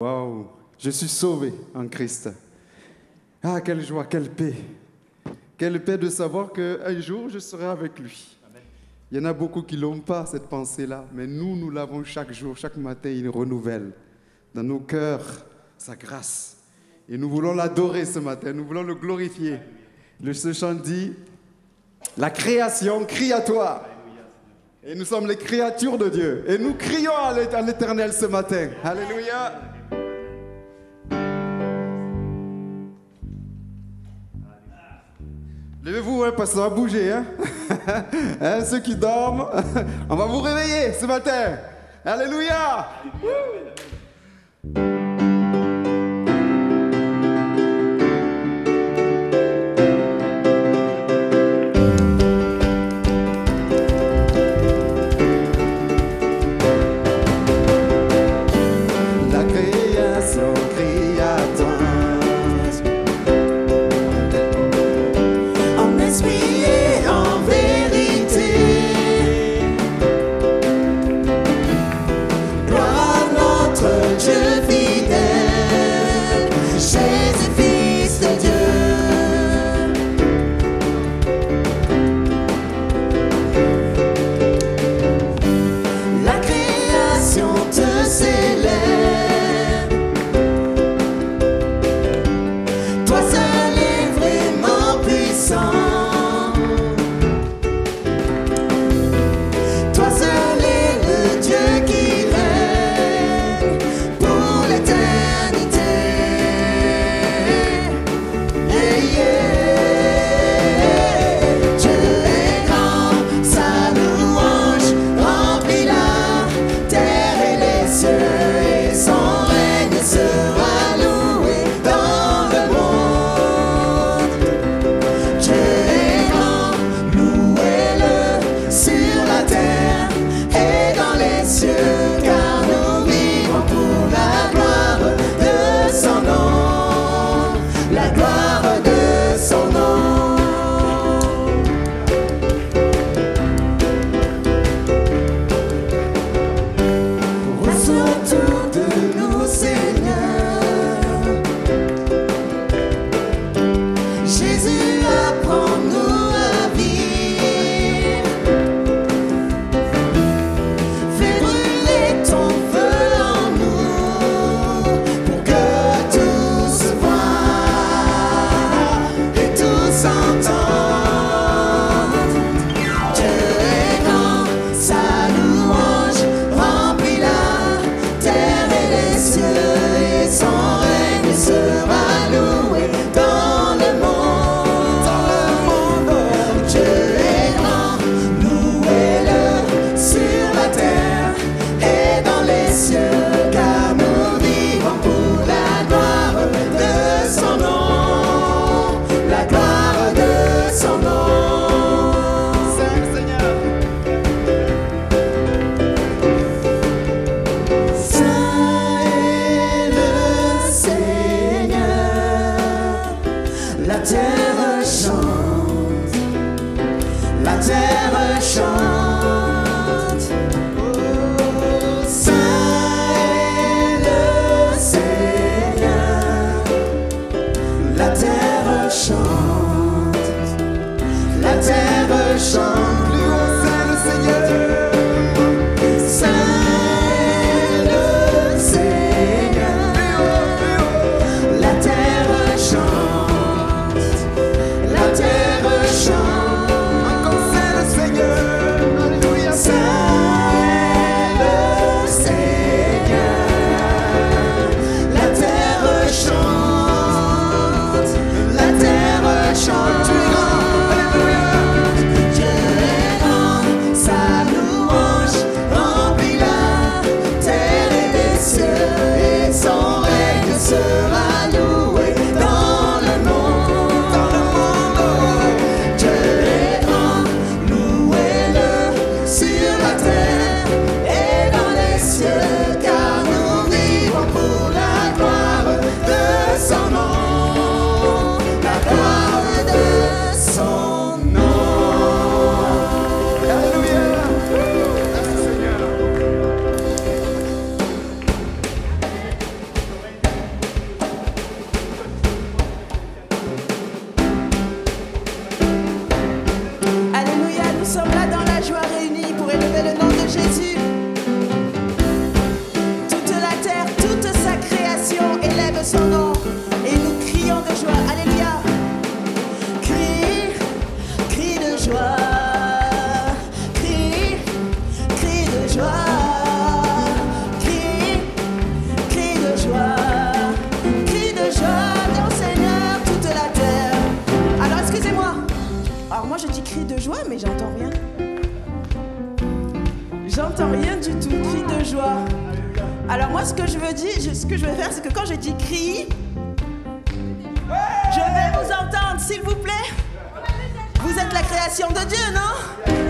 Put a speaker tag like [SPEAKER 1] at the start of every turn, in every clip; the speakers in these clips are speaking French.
[SPEAKER 1] Waouh, je suis sauvé en Christ. Ah, quelle joie, quelle paix. Quelle paix de savoir qu'un jour, je serai avec lui. Amen. Il y en a beaucoup qui ne l'ont pas, cette pensée-là, mais nous l'avons chaque jour, chaque matin, il renouvelle dans nos cœurs sa grâce. Et nous voulons l'adorer ce matin, nous voulons le glorifier. Ce chant dit, la création crie à toi. Et nous sommes les créatures de Dieu. Et nous crions à l'Éternel ce matin. Alléluia. Levez-vous, hein, parce que ça va bouger. Hein? Hein, ceux qui dorment, on va vous réveiller ce matin. Alléluia.
[SPEAKER 2] Gloire à son nom et nous crions de joie. Alléluia. Crie de joie. Crie de joie. Crie de joie. Crie de joie dans le Seigneur toute la terre. Alors excusez-moi. Alors moi je dis cri de joie mais j'entends rien. J'entends rien du tout, cri de joie. Alors moi ce que je veux faire c'est que quand je dis cri, je vais vous entendre s'il vous plaît. Vous êtes la création de Dieu, non?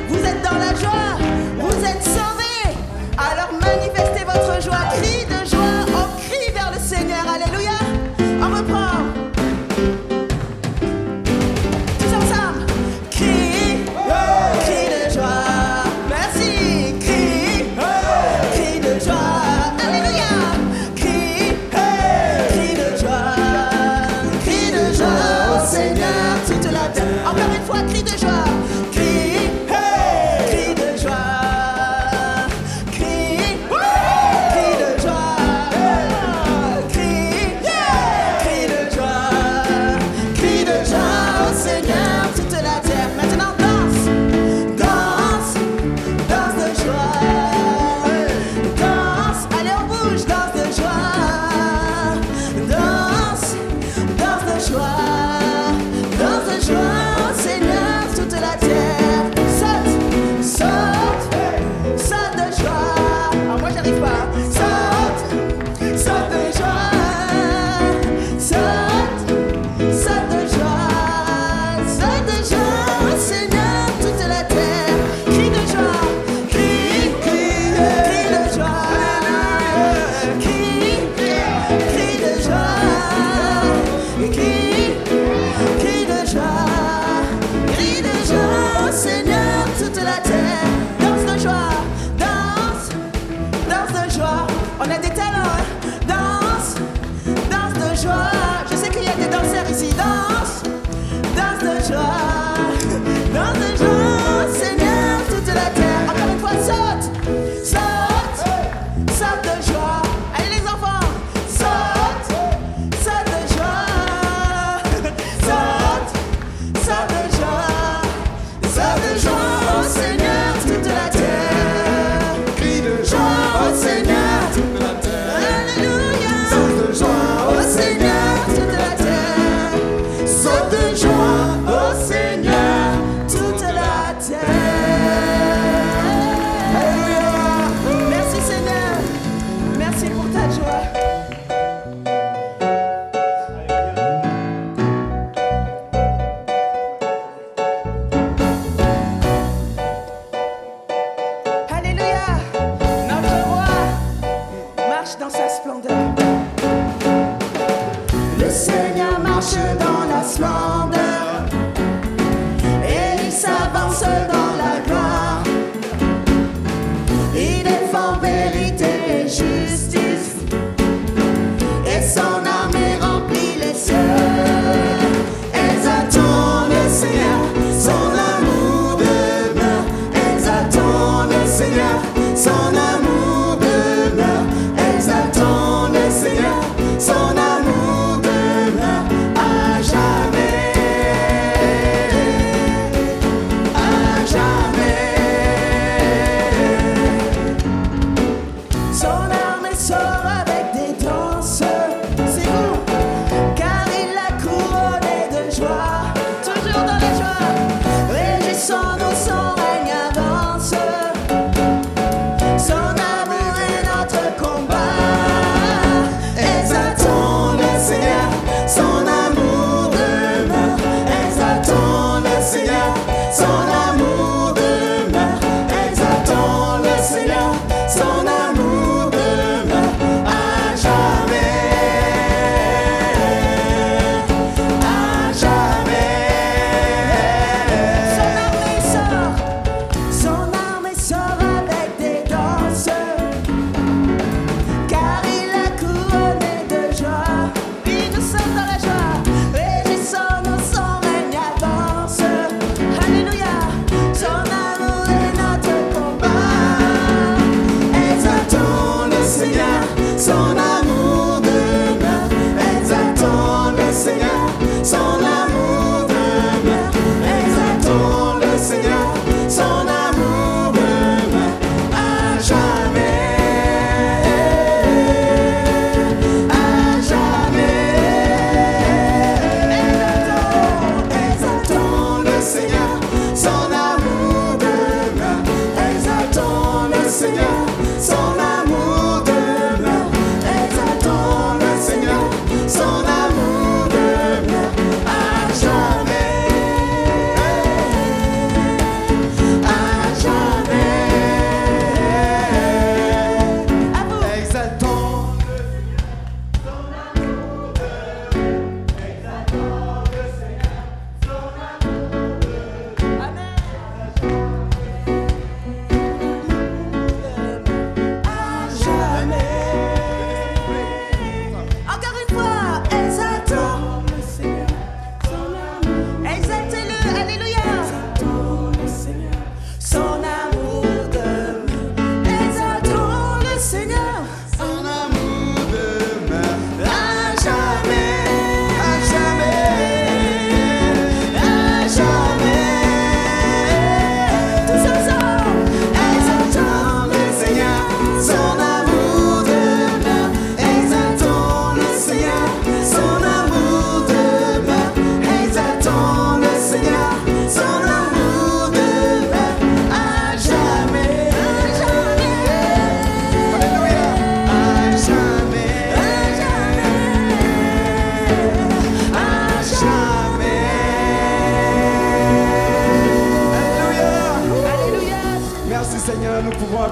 [SPEAKER 2] Vous êtes dans la joie, vous êtes sauvés. Alors manifestez votre joie, cri de joie, on crie vers le Seigneur, alléluia. On reprend. Tous ensemble, cri de joie. Merci, cri de joie. Alléluia. Cri de joie au Seigneur toute la terre. Encore une fois, cri de joie. Cri de joie. Cri de joie.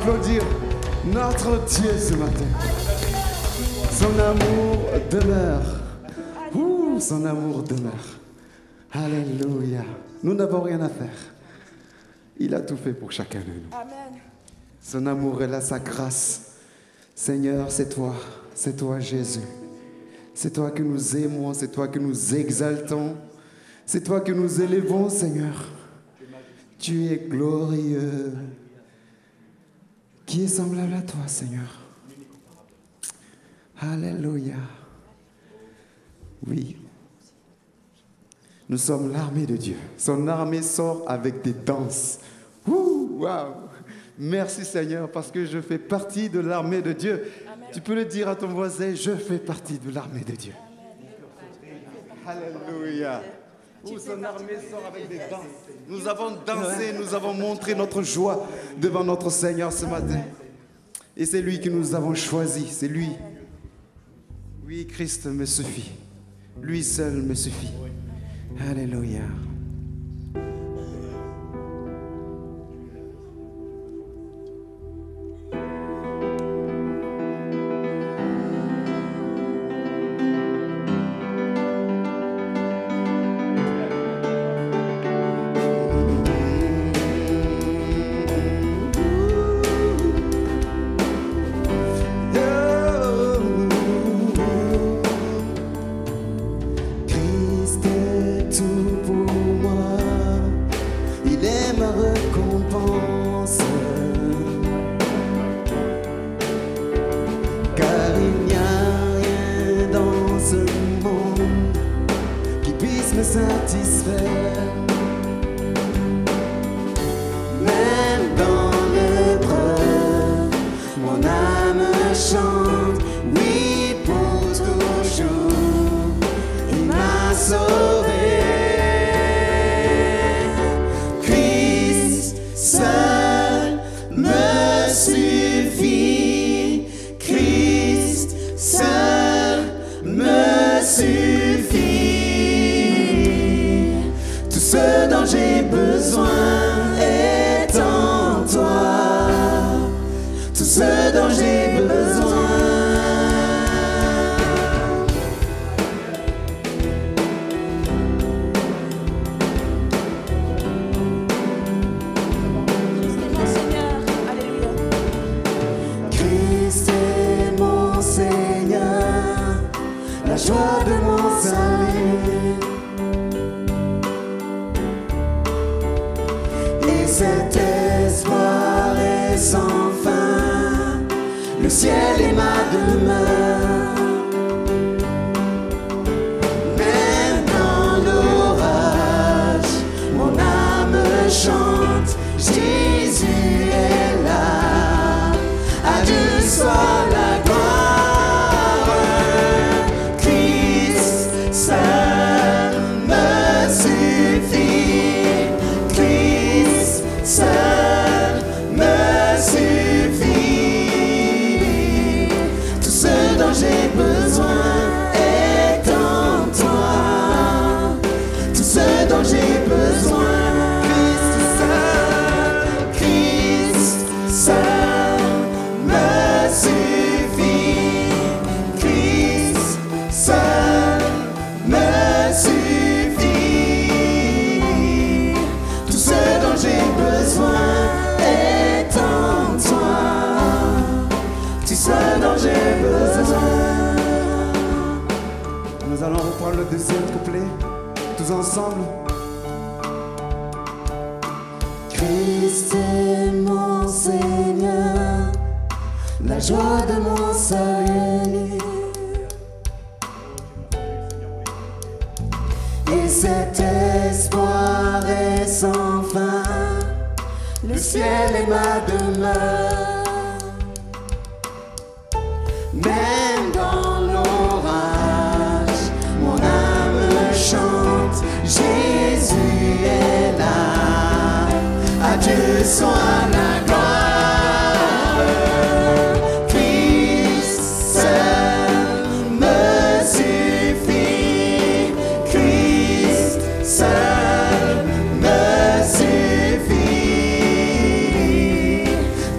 [SPEAKER 1] applaudir notre Dieu ce matin. Son amour demeure. Son amour demeure. Alléluia. Nous n'avons rien à faire. Il a tout fait pour chacun de nous.
[SPEAKER 2] Amen.
[SPEAKER 1] Son amour est là, sa grâce. Seigneur, c'est toi Jésus. C'est toi que nous aimons, c'est toi que nous exaltons. C'est toi que nous élevons, Seigneur. Tu es glorieux. Qui est semblable à toi, Seigneur? Alléluia. Oui. Nous sommes l'armée de Dieu. Son armée sort avec des danses. Waouh! Merci Seigneur, parce que je fais partie de l'armée de Dieu. Amen. Tu peux le dire à ton voisin, je fais partie de l'armée de Dieu. Amen. Alléluia. Son armée sort avec des danses. Nous avons dansé, nous avons montré notre joie devant notre Seigneur ce matin. Et c'est lui que nous avons choisi, c'est lui. Oui, Christ me suffit. Lui seul me suffit. Alléluia.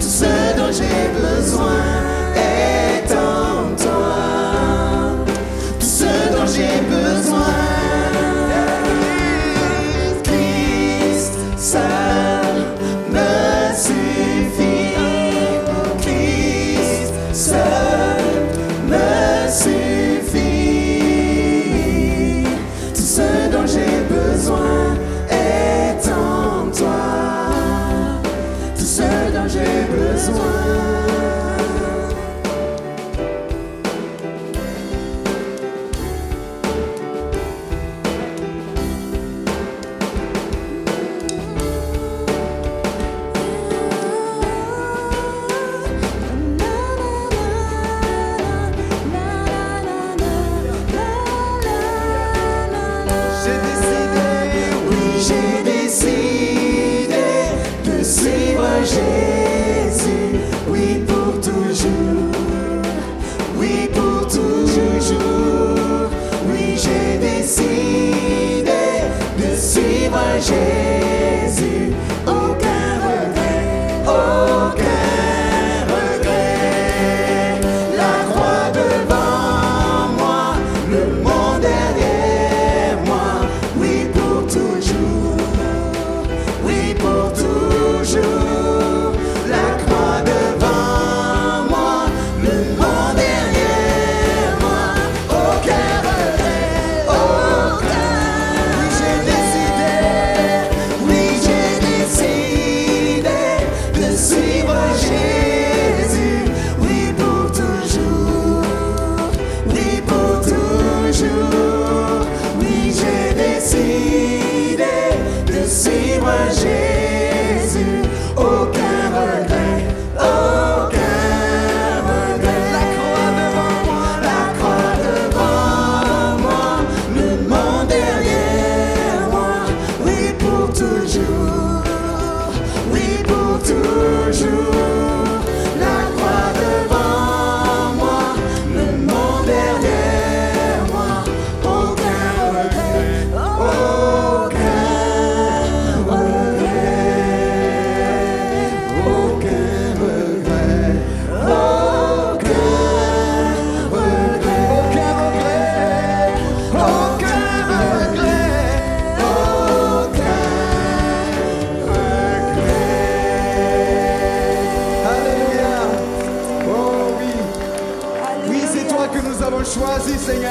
[SPEAKER 3] Tout ce dont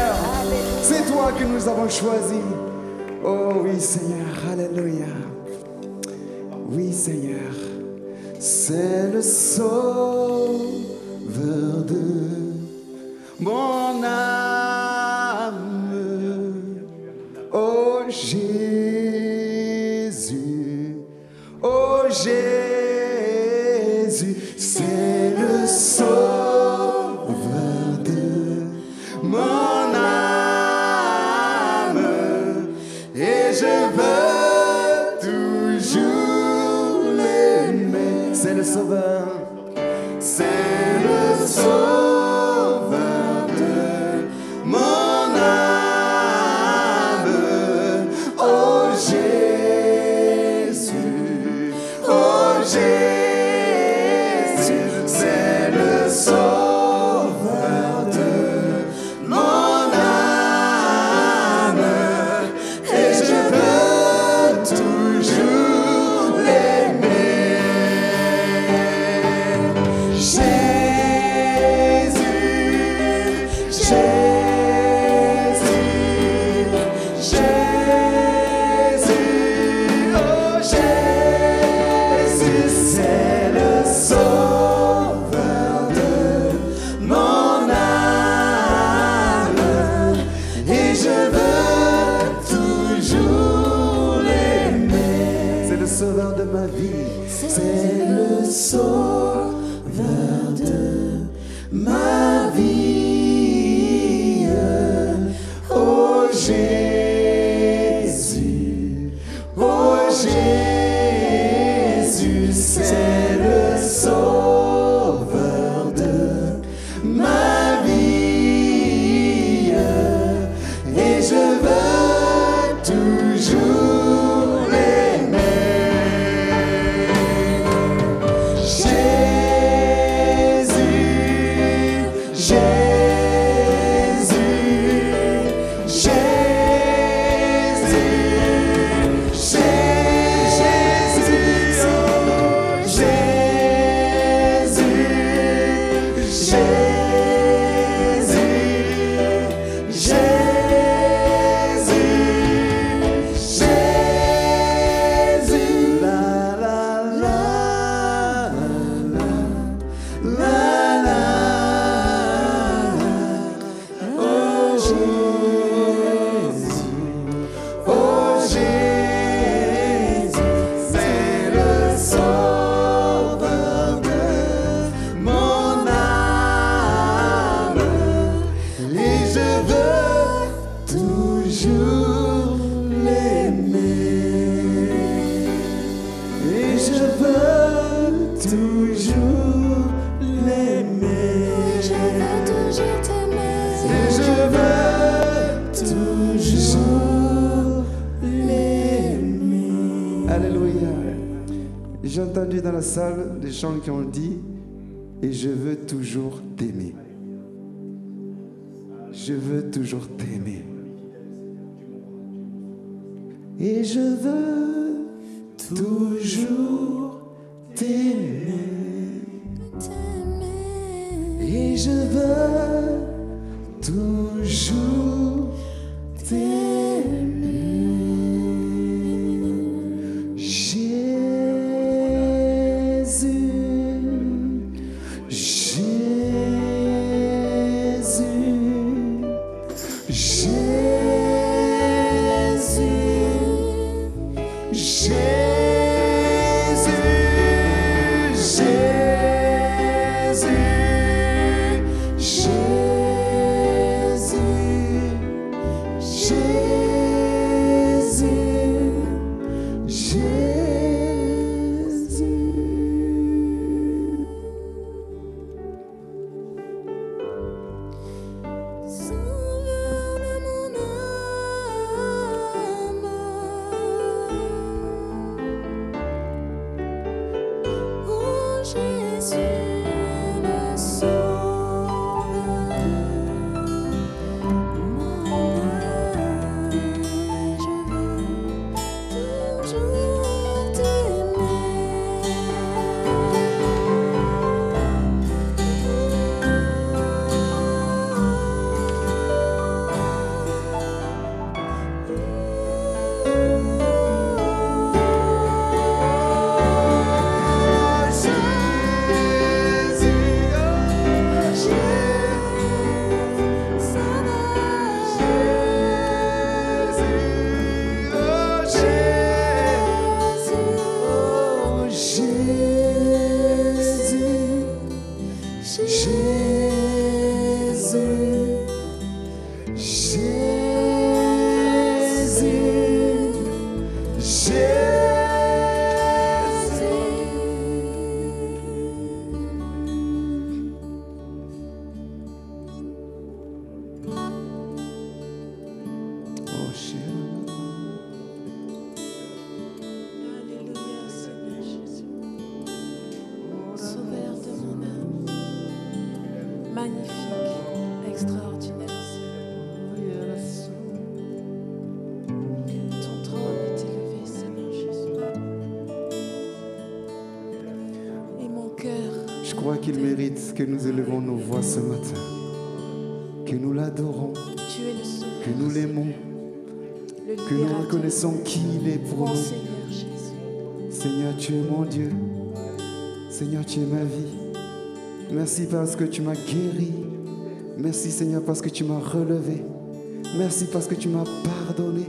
[SPEAKER 1] Seigneur. C'est toi que nous avons choisi. Oh oui, Seigneur. Alléluia. Oui, Seigneur. C'est le sauveur de mon âme. Oh Jésus. Oh Jésus. C'est le sauveur de mon âme. Et je veux toujours l'aimer. C'est le sauveur. C'est le sauveur de mon âme. Oh Jésus. Oh Jésus. C'est le sauveur de mon âme. Et je veux toujours l'aimer. Jésus, Jésus, Jésus, oh Jésus, c'est le sauveur de mon âme. Et je veux toujours l'aimer. C'est le sauveur de ma vie. C'est le sauveur de ma vie. Oh Jésus, oh Jésus, c'est le sauveur de ma vie. Et je veux toujours l'aimer. Jésus, Jésus, Jésus, oh Jésus, la la la la la, oh Jésus, c'est le sauveur de mon âme. Et je veux toujours l'aimer. Et je veux toujours l'aimer.
[SPEAKER 3] Je veux toujours t'aimer.
[SPEAKER 1] Et je veux toujours l'aimer. Alléluia. J'ai entendu dans la salle des gens qui ont dit « Et je veux toujours t'aimer ». Je veux toujours t'aimer. Et je veux toujours t'aimer. Et je veux toujours t'aimer. Jésus, Jésus, Jésus,
[SPEAKER 3] Sauveur de mon
[SPEAKER 2] Alléluia, Seigneur Jésus. Sauveur de mon âme. Magnifique, extraordinaire, Seigneur. Ton trône est élevé, Seigneur Jésus. Et mon cœur,
[SPEAKER 1] Je crois qu'il mérite que nous élevons nos voix ce matin, que nous l'adorons,
[SPEAKER 2] tu es le sauveur,
[SPEAKER 1] que nous l'aimons,
[SPEAKER 2] le
[SPEAKER 1] que nous
[SPEAKER 2] libérateur.
[SPEAKER 1] reconnaissons qui il est pour
[SPEAKER 2] Mon
[SPEAKER 1] nous.
[SPEAKER 2] Seigneur Jésus.
[SPEAKER 1] Seigneur, tu es mon Dieu. Seigneur, tu es ma vie. Merci parce que tu m'as guéri. Merci Seigneur parce que tu m'as relevé. Merci parce que tu m'as pardonné.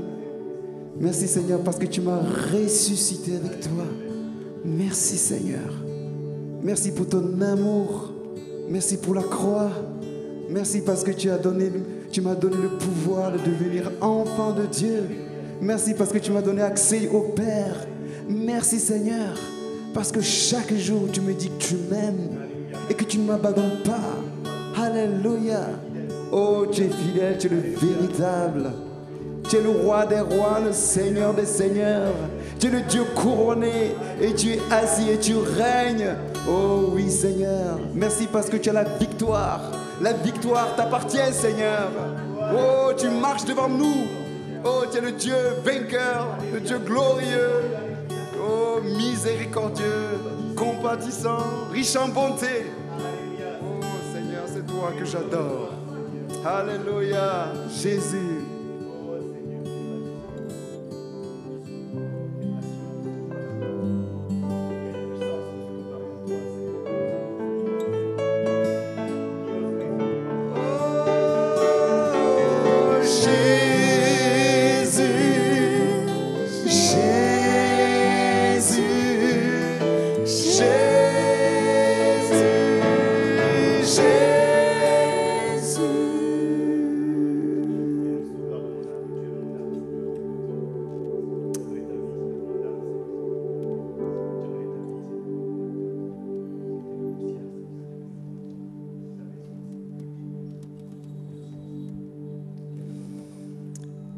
[SPEAKER 1] Merci Seigneur parce que tu m'as ressuscité avec toi. Merci Seigneur. Merci pour ton amour. Merci pour la croix. Merci parce que tu m'as donné le pouvoir de devenir enfant de Dieu. Merci parce que tu m'as donné accès au Père. Merci Seigneur, parce que chaque jour tu me dis que tu m'aimes et que tu ne m'abandonnes pas. Alléluia. Oh, tu es fidèle, tu es le véritable. Tu es le roi des rois, le Seigneur des seigneurs. Tu es le Dieu couronné et tu es assis et tu règnes. Oh oui Seigneur, merci parce que tu as la victoire. La victoire t'appartient Seigneur. Oh, tu marches devant nous. Oh, tu es le Dieu vainqueur, le Dieu glorieux. Oh, miséricordieux, compatissant, riche en bonté. Oh Seigneur, c'est toi que j'adore. Alléluia, Jésus. Oh, Jésus, Jésus,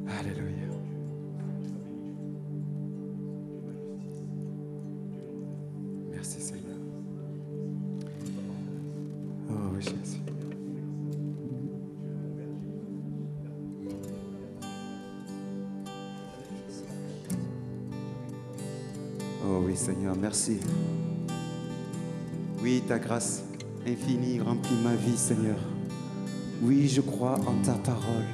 [SPEAKER 1] Alléluia. Merci Seigneur. Oh Jésus. Oh oui Seigneur, merci. Oui, ta grâce infinie remplit ma vie Seigneur. Oui, je crois en ta parole.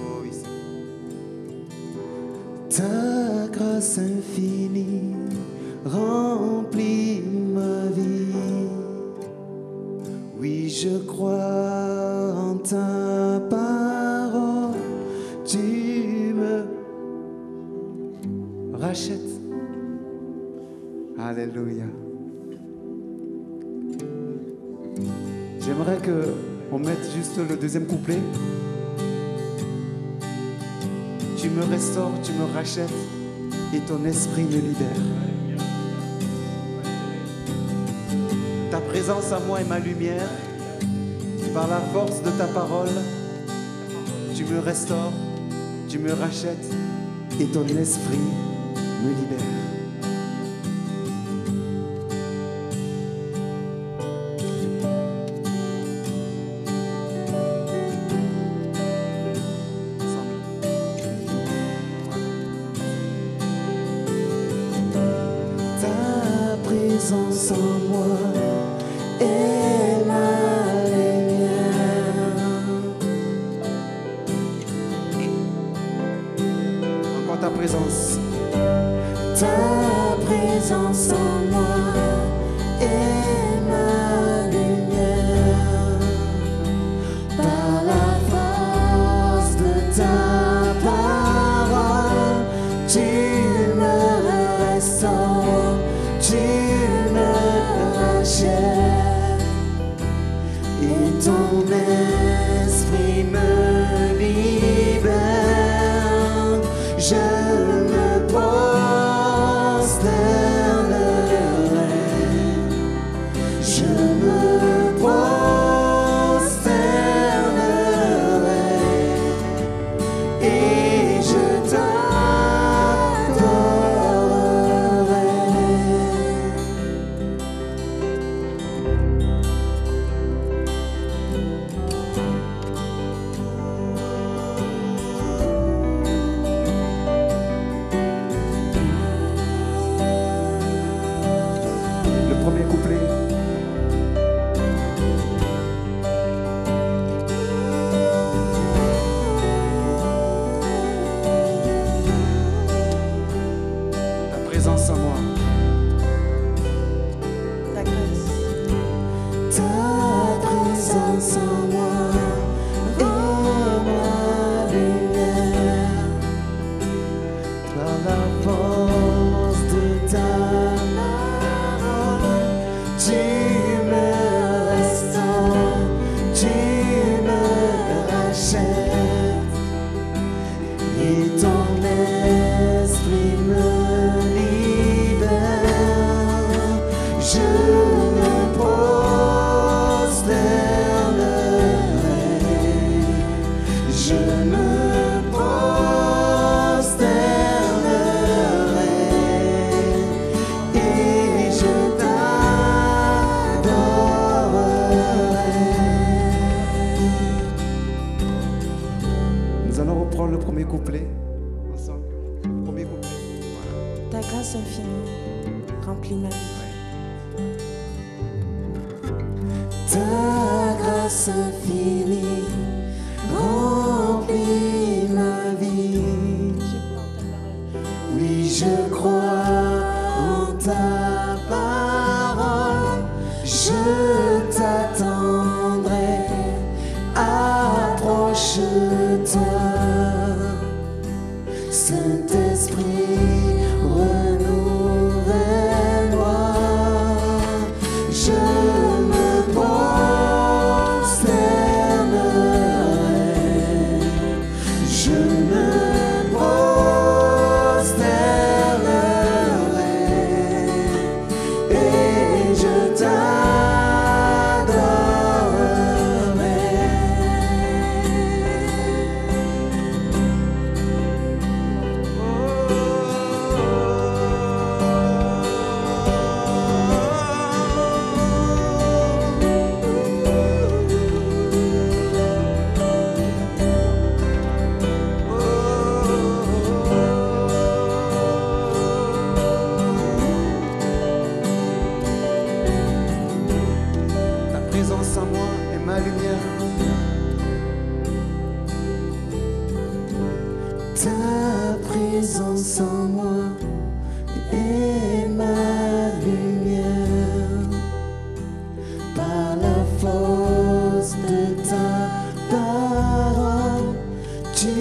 [SPEAKER 1] Oh oui, Seigneur. Ta grâce infinie remplit ma vie. Oui, je crois en ta parole. Tu me rachètes. Alléluia. J'aimerais qu'on mette juste le deuxième couplet. Tu me restaures, tu me rachètes et ton esprit me libère. Ta présence à moi est ma lumière. Par la force de ta parole, tu me restaures, tu me rachètes et ton esprit me libère. Ta présence en moi est ma lumière. Encore ta présence. Ta présence en moi est ma lumière. Par la force de ta
[SPEAKER 3] parole, tu me restaures, tu me rachètes, et ton esprit me libère. Je me prosternerai, je me prosternerai, et je t'adorerai.
[SPEAKER 1] Le premier couplet. Ta présence en moi.
[SPEAKER 2] Ta grâce.
[SPEAKER 3] Ta présence en moi est ma lumière. Par la force de ta parole, tu me restaures, tu me rachètes, et ton esprit me libère. Je me prosternerai, je me prosternerai, et je t'adorerai.
[SPEAKER 1] Nous allons reprendre le premier couplet ensemble. Le premier couplet. Voilà.
[SPEAKER 2] Ta grâce infinie remplit ma vie.
[SPEAKER 3] Ta grâce infinie remplit ma vie. Oui, je crois en ta parole. Je t'attendrai. Approche-toi, Saint-Esprit, renouvelle-moi. Je me prosternerai, je me prosternerai, et je
[SPEAKER 1] Ta présence en moi est ma lumière.
[SPEAKER 3] Ta présence en moi est ma lumière. Par la force de ta parole, tu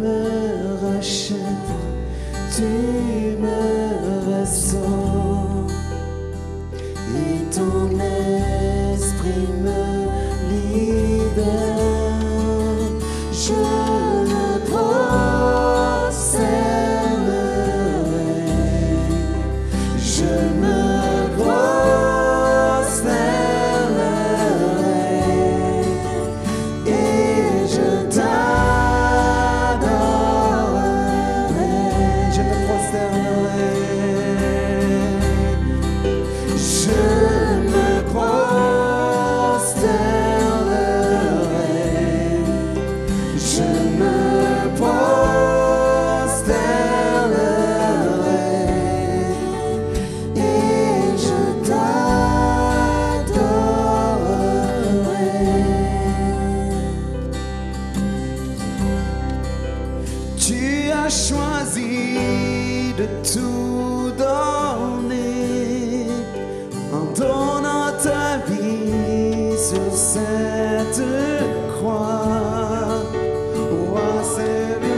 [SPEAKER 3] me rachètes, tu me restaures, et ton esprit me libère. Je me prosternerai, je me prosternerai, et je t'adorerai. Je me prosternerai, je me prosternerai, je me prosternerai, et je t'adorerai. Tu as choisi de tout donner en donnant ta vie sur cette croix. Roi, c'est le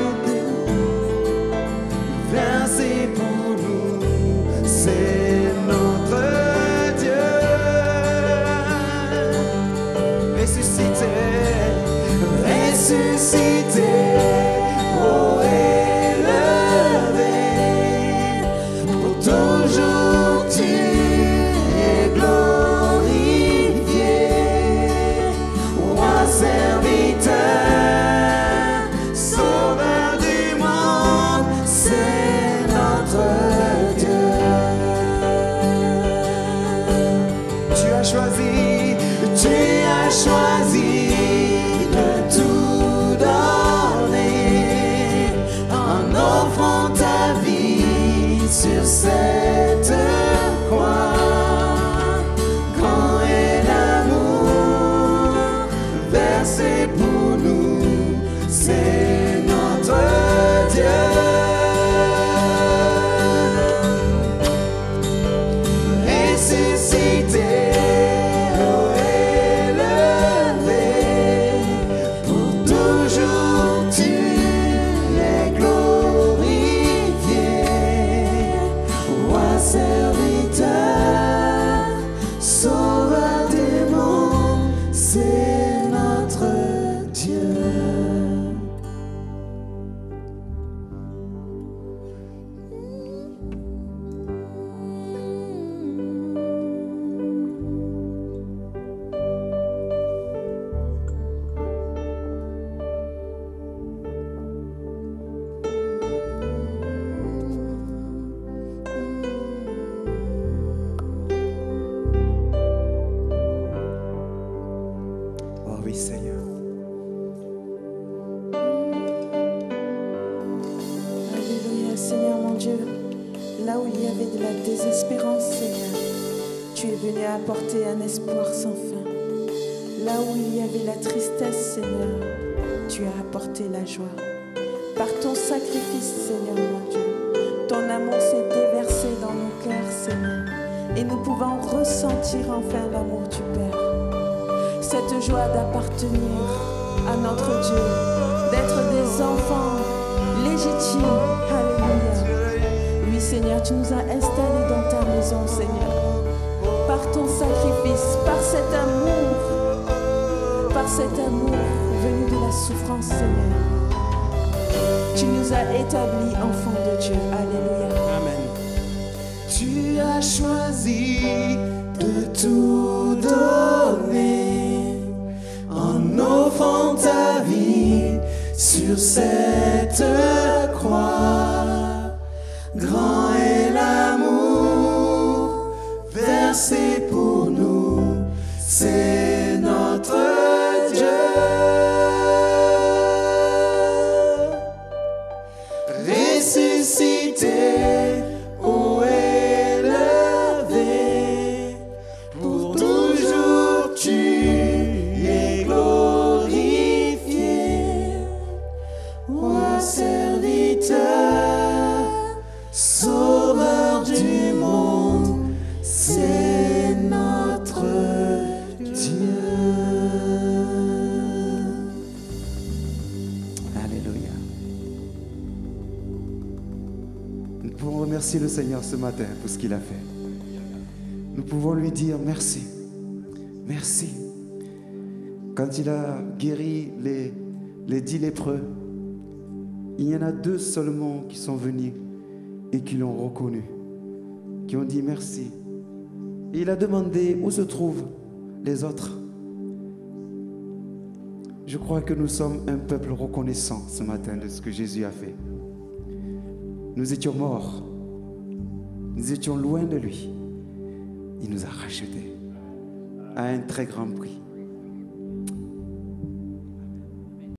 [SPEAKER 3] sur cette croix. Grand est l'amour versé pour nous, c'est notre Dieu. Ressuscité, oh élevé, pour toujours tu es glorifié. Roi serviteur, sauveur des mondes, c'est notre Dieu. Oh oui, Seigneur.
[SPEAKER 2] Alléluia, Seigneur mon Dieu. Là où il y avait de la désespérance, Seigneur, tu es venu apporter un espoir sans fin. Là où il y avait la tristesse, Seigneur, tu as apporté la joie. Par ton sacrifice, Seigneur mon Dieu, ton amour s'est déversé dans nos cœurs, Seigneur. Et nous pouvons ressentir enfin l'amour du Père. Cette joie d'appartenir à notre Dieu, d'être des enfants légitimes. Alléluia. Oui, Seigneur, tu nous as installés dans ta maison, Seigneur. Par ton sacrifice, par cet amour venu de la souffrance, Seigneur. Tu nous as établis enfants de Dieu. Alléluia.
[SPEAKER 3] Amen. Tu as choisi de tout donner en offrant ta vie sur cette croix. Grand est l'amour versé pour nous, c'est notre Dieu. Ressuscité, ô élevé, pour toujours tu es glorifié. Roi serviteur, sauveur du monde, c'est notre Dieu. Alléluia.
[SPEAKER 1] Nous pouvons remercier le Seigneur ce matin pour ce qu'il a fait. Nous pouvons lui dire merci. Merci. Quand il a guéri les 10 lépreux, il y en a 2 seulement qui sont venus et qui l'ont reconnu, qui ont dit merci. Et il a demandé où se trouvent les autres. Je crois que nous sommes un peuple reconnaissant ce matin de ce que Jésus a fait. Nous étions morts. Nous étions loin de lui. Il nous a rachetés à un très grand prix.